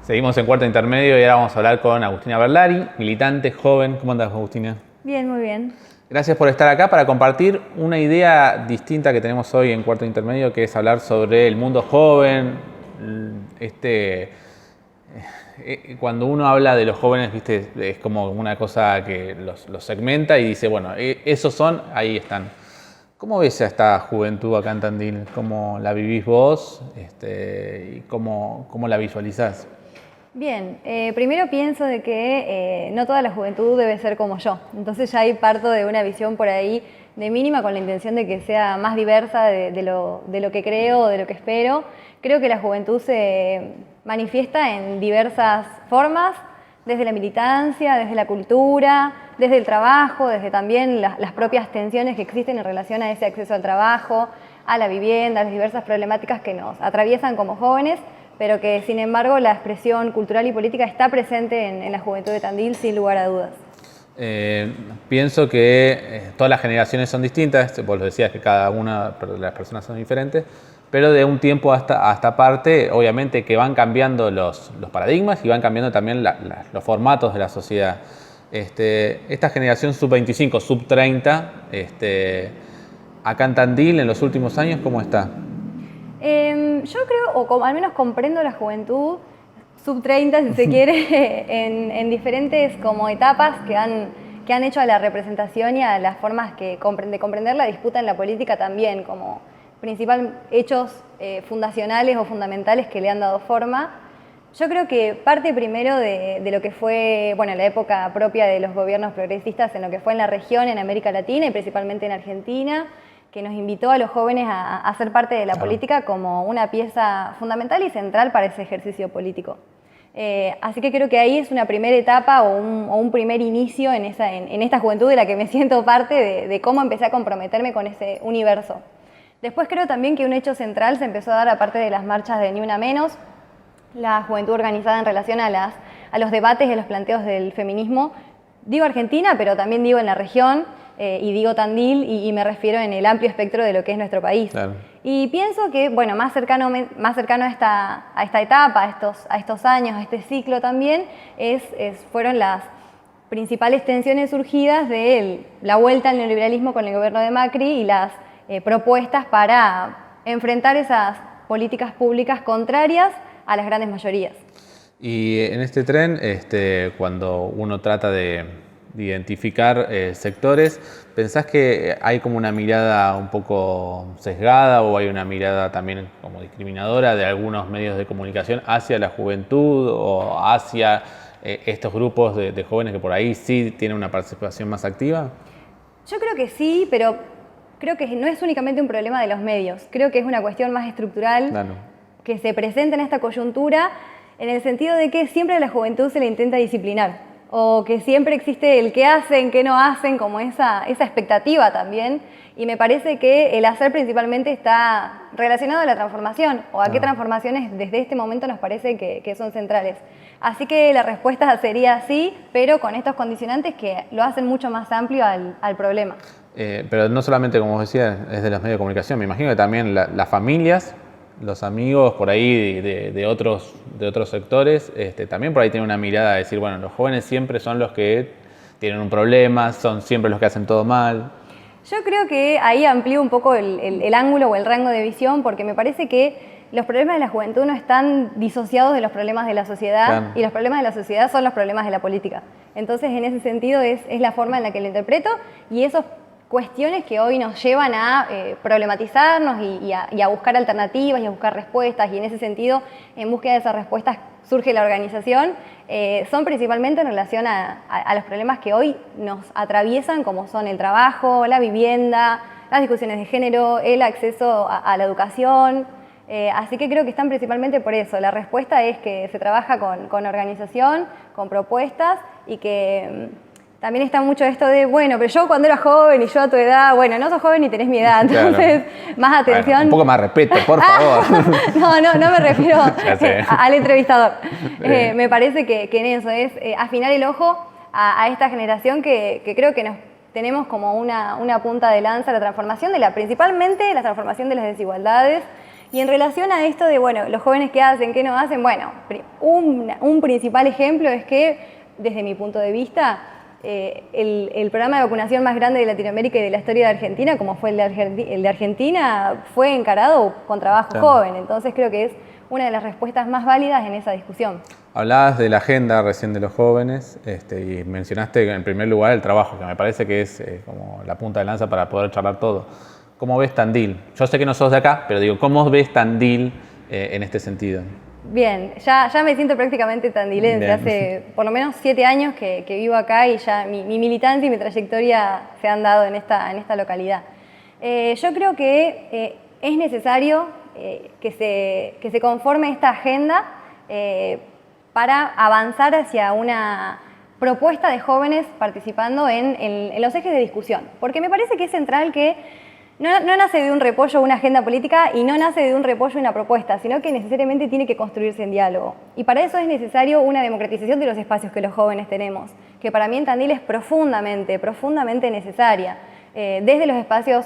Seguimos en cuarto intermedio y ahora vamos a hablar con Agustina Berlari, militante, joven. ¿Cómo andas, Agustina? Bien, muy bien. Gracias por estar acá para compartir una idea distinta que tenemos hoy en cuarto intermedio, que es hablar sobre el mundo joven. Cuando uno habla de los jóvenes, ¿viste? Es como una cosa que los segmenta y dice, bueno, esos son, ahí están. ¿Cómo ves a esta juventud acá en Tandil? ¿Cómo la vivís vos? ¿Y cómo la visualizás? Bien, primero pienso de que no toda la juventud debe ser como yo. Entonces ya ahí parto de una visión por ahí de mínima con la intención de que sea más diversa de lo que creo, de lo que espero. Creo que la juventud se manifiesta en diversas formas, desde la militancia, desde la cultura, desde el trabajo, desde también las propias tensiones que existen en relación a ese acceso al trabajo, a la vivienda, a las diversas problemáticas que nos atraviesan como jóvenes, pero que sin embargo la expresión cultural y política está presente en la juventud de Tandil sin lugar a dudas. Pienso que todas las generaciones son distintas, vos lo decías que cada una de las personas son diferentes, pero de un tiempo hasta parte, obviamente que van cambiando los paradigmas y van cambiando también los formatos de la sociedad. Esta generación sub-25, sub-30, acá en Tandil en los últimos años, ¿cómo está? Yo creo, o al menos comprendo la juventud sub-30, si se quiere, en diferentes como etapas que han hecho a la representación y a las formas de comprender la disputa en la política también, como principal hechos fundacionales o fundamentales que le han dado forma. Yo creo que parte primero de lo que fue, bueno, la época propia de los gobiernos progresistas en lo que fue en la región, en América Latina y principalmente en Argentina, que nos invitó a los jóvenes a ser parte de la política como una pieza fundamental y central para ese ejercicio político. Así que creo que ahí es una primera etapa o un primer inicio en esta juventud de la que me siento parte de cómo empecé a comprometerme con ese universo. Después creo también que un hecho central se empezó a dar aparte de las marchas de Ni Una Menos, la juventud organizada en relación a los debates y a los planteos del feminismo. Digo Argentina, pero también digo en la región, y digo Tandil, y me refiero en el amplio espectro de lo que es nuestro país. Claro. Y pienso que, bueno, más cercano a esta etapa, a estos años, a este ciclo también, fueron las principales tensiones surgidas de la vuelta al neoliberalismo con el gobierno de Macri y las propuestas para enfrentar esas políticas públicas contrarias a las grandes mayorías. Y en este tren, cuando uno trata de identificar sectores, ¿pensás que hay como una mirada un poco sesgada o hay una mirada también como discriminadora de algunos medios de comunicación hacia la juventud o hacia estos grupos de jóvenes que por ahí sí tienen una participación más activa? Yo creo que sí, pero creo que no es únicamente un problema de los medios. Creo que es una cuestión más estructural. Claro. Que se presenta en esta coyuntura en el sentido de que siempre a la juventud se le intenta disciplinar o que siempre existe el qué hacen, qué no hacen, como esa expectativa también, y me parece que el hacer principalmente está relacionado a la transformación o a qué transformaciones desde este momento nos parece que son centrales. Así que la respuesta sería sí, pero con estos condicionantes que lo hacen mucho más amplio al problema. Pero no solamente, como vos decías, es de los medios de comunicación, me imagino que también las familias, los amigos por ahí de otros sectores, también por ahí tienen una mirada de decir, bueno, los jóvenes siempre son los que tienen un problema, son siempre los que hacen todo mal. Yo creo que ahí amplío un poco el ángulo o el rango de visión, porque me parece que los problemas de la juventud no están disociados de los problemas de la sociedad, claro. Y los problemas de la sociedad son los problemas de la política. Entonces, en ese sentido, es la forma en la que lo interpreto, y esos cuestiones que hoy nos llevan a problematizarnos y a buscar alternativas y a buscar respuestas, y en ese sentido, en búsqueda de esas respuestas surge la organización, son principalmente en relación a los problemas que hoy nos atraviesan, como son el trabajo, la vivienda, las discusiones de género, el acceso a la educación. Así que creo que están principalmente por eso. La respuesta es que se trabaja con organización, con propuestas, y que también está mucho esto de, bueno, pero yo cuando era joven y yo a tu edad, bueno, no sos joven ni tenés mi edad, entonces claro. Más atención. Bueno, un poco más respeto, por favor. No me refiero al entrevistador. Me parece que en eso es afinar el ojo a esta generación que creo que tenemos como una punta de lanza, la transformación principalmente la transformación de las desigualdades Y en relación a esto de, bueno, los jóvenes qué hacen, qué no hacen, bueno, un principal ejemplo es que, desde mi punto de vista, el programa de vacunación más grande de Latinoamérica y de la historia de Argentina, como fue el de Argentina, fue encarado con trabajo joven. Entonces creo que es una de las respuestas más válidas en esa discusión. Hablabas de la agenda recién de los jóvenes y mencionaste en primer lugar el trabajo, que me parece que es como la punta de lanza para poder charlar todo. ¿Cómo ves Tandil? Yo sé que no sos de acá, pero digo, ¿cómo ves Tandil en este sentido? Bien, ya me siento prácticamente tandilense. Bien. Hace por lo menos 7 años que vivo acá y ya mi militancia y mi trayectoria se han dado en esta localidad. Yo creo que es necesario que se conforme esta agenda para avanzar hacia una propuesta de jóvenes participando en los ejes de discusión. Porque me parece que es central que no nace de un repollo una agenda política y no nace de un repollo una propuesta, sino que necesariamente tiene que construirse en diálogo. Y para eso es necesario una democratización de los espacios que los jóvenes tenemos, que para mí en Tandil es profundamente necesaria, desde los espacios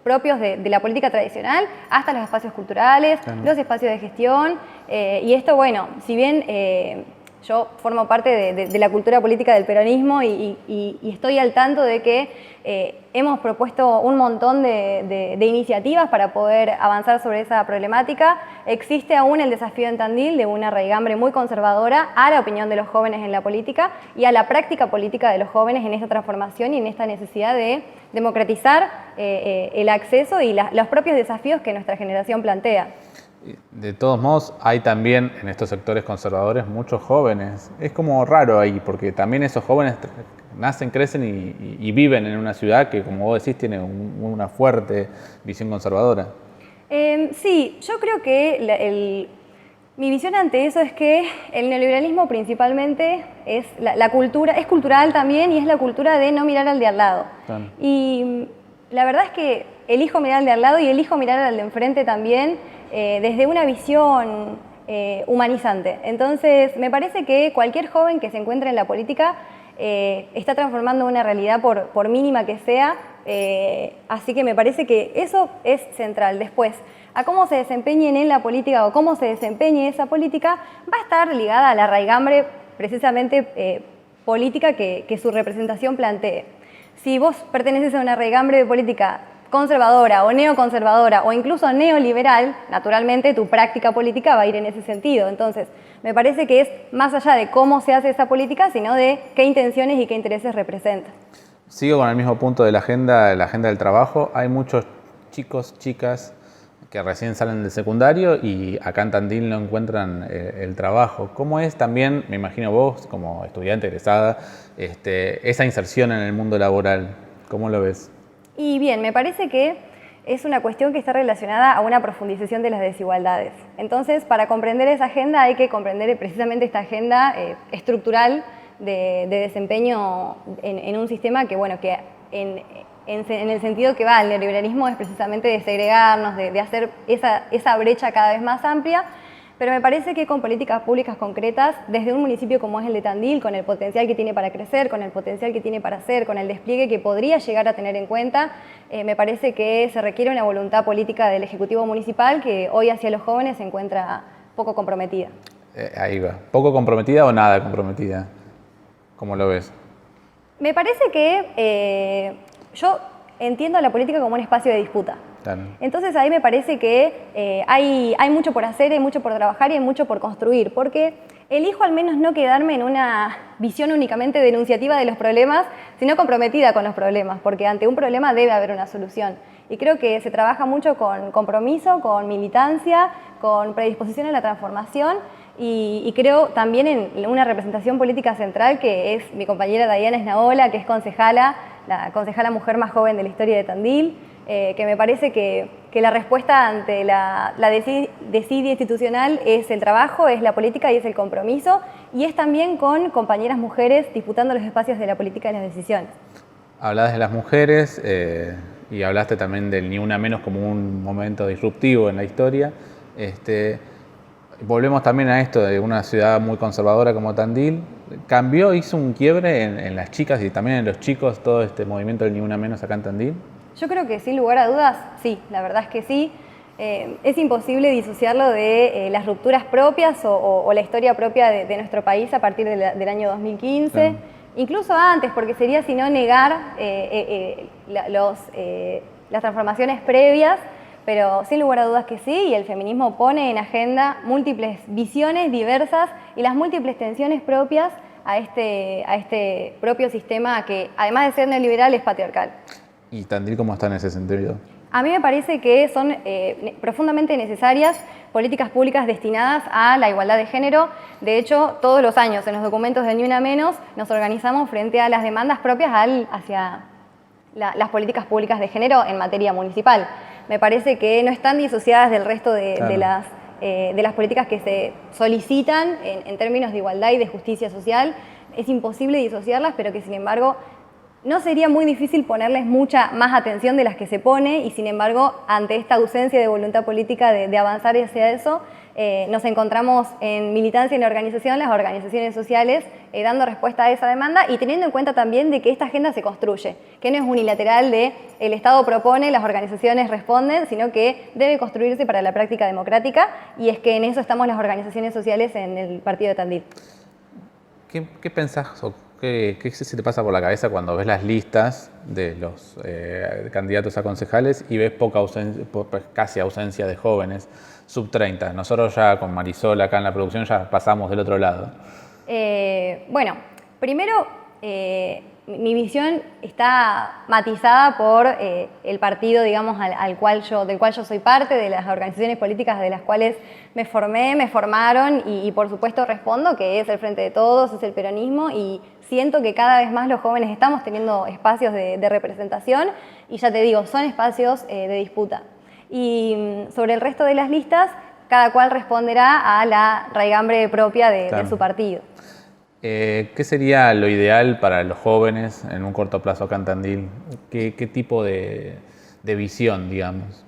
propios de la política tradicional hasta los espacios culturales, los espacios de gestión, y esto, bueno, si bien yo formo parte de la cultura política del peronismo y estoy al tanto de que hemos propuesto un montón de iniciativas para poder avanzar sobre esa problemática. Existe aún el desafío en Tandil de una raigambre muy conservadora a la opinión de los jóvenes en la política y a la práctica política de los jóvenes en esta transformación y en esta necesidad de democratizar el acceso y los propios desafíos que nuestra generación plantea. De todos modos, hay también en estos sectores conservadores muchos jóvenes. Es como raro ahí, porque también esos jóvenes nacen, crecen y viven en una ciudad que, como vos decís, tiene una fuerte visión conservadora. Sí, yo creo que mi visión ante eso es que el neoliberalismo principalmente es la cultura, es cultural también y es la cultura de no mirar al de al lado. Claro. Y la verdad es que elijo mirar al de al lado y elijo mirar al de enfrente también, desde una visión humanizante. Entonces, me parece que cualquier joven que se encuentre en la política está transformando una realidad por mínima que sea, así que me parece que eso es central. Después, a cómo se desempeñen en la política o cómo se desempeñe esa política, va a estar ligada a la raigambre precisamente política que su representación plantee. Si vos perteneces a una raigambre de política conservadora o neoconservadora o incluso neoliberal, naturalmente tu práctica política va a ir en ese sentido. Entonces, me parece que es más allá de cómo se hace esa política, sino de qué intenciones y qué intereses representa. Sigo con el mismo punto de la agenda del trabajo. Hay muchos chicos, chicas que recién salen del secundario y acá en Tandil no encuentran el trabajo. ¿Cómo es también, me imagino vos, como estudiante egresada, esa inserción en el mundo laboral? ¿Cómo lo ves? Y bien, me parece que es una cuestión que está relacionada a una profundización de las desigualdades. Entonces, para comprender esa agenda hay que comprender precisamente esta agenda estructural de desempeño en un sistema que, bueno, que en el sentido que va al neoliberalismo es precisamente de segregarnos, de hacer esa brecha cada vez más amplia. Pero me parece que con políticas públicas concretas, desde un municipio como es el de Tandil, con el potencial que tiene para crecer, con el potencial que tiene para hacer, con el despliegue que podría llegar a tener en cuenta, me parece que se requiere una voluntad política del Ejecutivo Municipal que hoy hacia los jóvenes se encuentra poco comprometida. Ahí va. ¿Poco comprometida o nada comprometida? ¿Cómo lo ves? Me parece que yo entiendo la política como un espacio de disputa. Claro. Entonces ahí me parece que hay mucho por hacer, hay mucho por trabajar y hay mucho por construir, porque elijo al menos no quedarme en una visión únicamente denunciativa de los problemas, sino comprometida con los problemas, porque ante un problema debe haber una solución. Y creo que se trabaja mucho con compromiso, con militancia, con predisposición a la transformación y creo también en una representación política central que es mi compañera Diana Esnaola, que es concejala, la concejala mujer más joven de la historia de Tandil, que me parece que la respuesta ante la desidia institucional es el trabajo, es la política y es el compromiso, y es también con compañeras mujeres disputando los espacios de la política y las decisiones. Hablabas de las mujeres y hablaste también del Ni Una Menos como un momento disruptivo en la historia. Volvemos también a esto de una ciudad muy conservadora como Tandil. ¿Cambió, hizo un quiebre en las chicas y también en los chicos todo este movimiento del Ni Una Menos acá en Tandil? Yo creo que sin lugar a dudas, sí, la verdad es que sí. es imposible disociarlo de las rupturas propias o la historia propia de nuestro país a partir del año 2015. Claro. Incluso antes, porque sería si no negar las transformaciones previas, pero sin lugar a dudas que sí, y el feminismo pone en agenda múltiples visiones diversas y las múltiples tensiones propias a este propio sistema que, además de ser neoliberal, es patriarcal. ¿Y Tandil cómo está en ese sentido? A mí me parece que son profundamente necesarias políticas públicas destinadas a la igualdad de género. De hecho, todos los años en los documentos de Ni Una Menos nos organizamos frente a las demandas propias hacia las políticas públicas de género en materia municipal. Me parece que no están disociadas del resto de las políticas que se solicitan en términos de igualdad y de justicia social. Es imposible disociarlas, pero que sin embargo no sería muy difícil ponerles mucha más atención de las que se pone, y sin embargo, ante esta ausencia de voluntad política de avanzar hacia eso, nos encontramos en militancia en la organización, las organizaciones sociales, dando respuesta a esa demanda y teniendo en cuenta también de que esta agenda se construye, que no es unilateral de el Estado propone, las organizaciones responden, sino que debe construirse para la práctica democrática, y es que en eso estamos las organizaciones sociales en el partido de Tandil. ¿Qué pensás o qué se te pasa por la cabeza cuando ves las listas de los candidatos a concejales y ves casi ausencia de jóvenes sub-30? Nosotros ya con Marisol acá en la producción ya pasamos del otro lado. Bueno, primero mi visión está matizada por el partido, digamos, del cual yo soy parte, de las organizaciones políticas de las cuales me formaron y por supuesto respondo, que es el Frente de Todos, es el peronismo, y siento que cada vez más los jóvenes estamos teniendo espacios de representación, y ya te digo, son espacios de disputa. Y sobre el resto de las listas, cada cual responderá a la raigambre propia de su partido. ¿Qué sería lo ideal para los jóvenes en un corto plazo acá en Tandil? ¿Qué tipo de visión, digamos?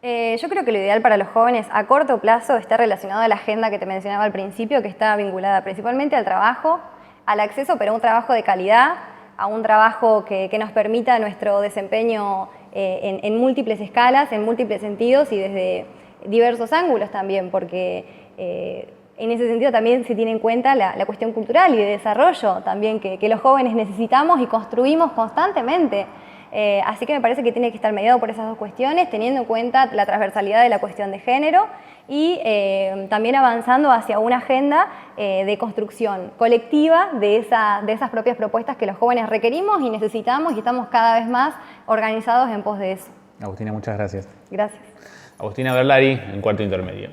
Yo creo que lo ideal para los jóvenes a corto plazo está relacionado a la agenda que te mencionaba al principio, que está vinculada principalmente al trabajo, al acceso, pero a un trabajo de calidad, a un trabajo que nos permita nuestro desempeño en múltiples escalas, en múltiples sentidos y desde diversos ángulos también, porque en ese sentido también se tiene en cuenta la cuestión cultural y de desarrollo también que los jóvenes necesitamos y construimos constantemente. Así que me parece que tiene que estar mediado por esas dos cuestiones, teniendo en cuenta la transversalidad de la cuestión de género y también avanzando hacia una agenda de construcción colectiva de esas propias propuestas que los jóvenes requerimos y necesitamos, y estamos cada vez más organizados en pos de eso. Agustina, muchas gracias. Gracias. Agustina Berlari, en Cuarto Intermedio.